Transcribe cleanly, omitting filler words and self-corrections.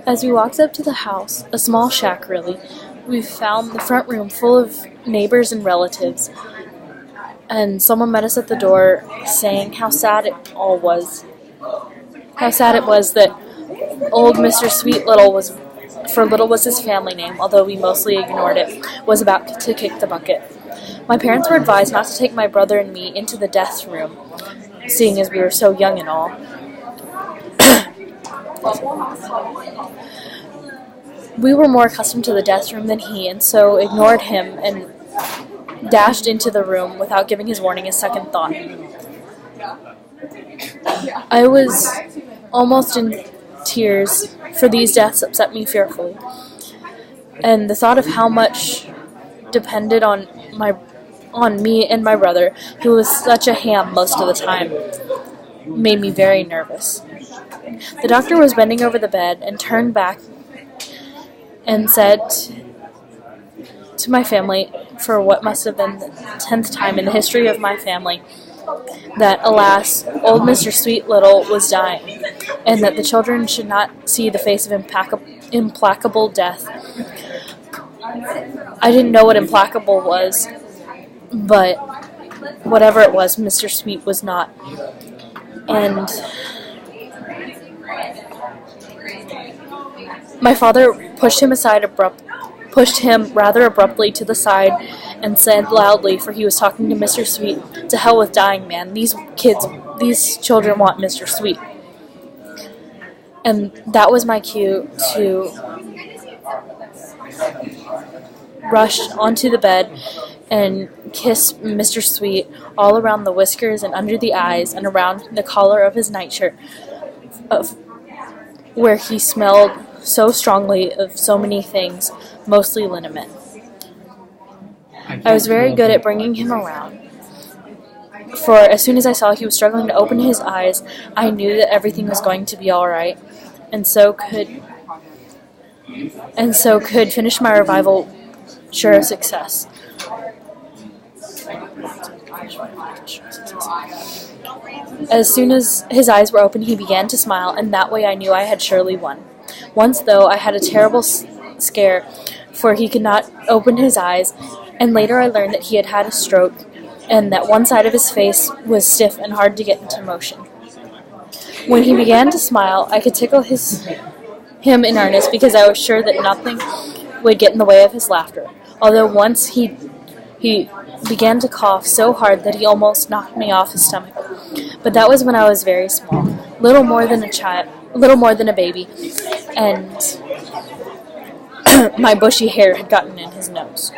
As we walked up to the house, a small shack really, we found the front room full of neighbors and relatives. And someone met us at the door saying how sad it all was. How sad it was that old Mr. Sweet Little was, for Little was his family name, although we mostly ignored it, was about to kick the bucket. My parents were advised not to take my brother and me into the death room, seeing as we were so young and all. We were more accustomed to the death room than he, and so ignored him and dashed into the room without giving his warning a second thought. I was almost in tears, for these deaths upset me fearfully, and the thought of how much depended on me and my brother, who was such a ham most of the time, made me very nervous. The doctor was bending over the bed and turned back and said to my family, for what must have been the 10th time in the history of my family, that, alas, old Mr. Sweet Little was dying, and that the children should not see the face of implacable death. I didn't know what implacable was, but whatever it was, Mr. Sweet was not. And my father pushed him rather abruptly to the side and said loudly, for he was talking to Mr. Sweet, "To hell with dying, man. These children want Mr. Sweet." And that was my cue to rush onto the bed and kiss Mr. Sweet all around the whiskers and under the eyes and around the collar of his nightshirt, where he smelled so strongly of so many things, mostly liniment. I was very good at bringing him around, for as soon as I saw he was struggling to open his eyes, I knew that everything was going to be all right, and so could finish my revival sure of success. As soon as his eyes were open, he began to smile, and that way I knew I had surely won. Once, though, I had a terrible scare, for he could not open his eyes, and later I learned that he had had a stroke, and that one side of his face was stiff and hard to get into motion. When he began to smile, I could tickle him in earnest, because I was sure that nothing would get in the way of his laughter, although once he began to cough so hard that he almost knocked me off his stomach. But that was when I was very small, little more than a baby, and my bushy hair had gotten in his nose.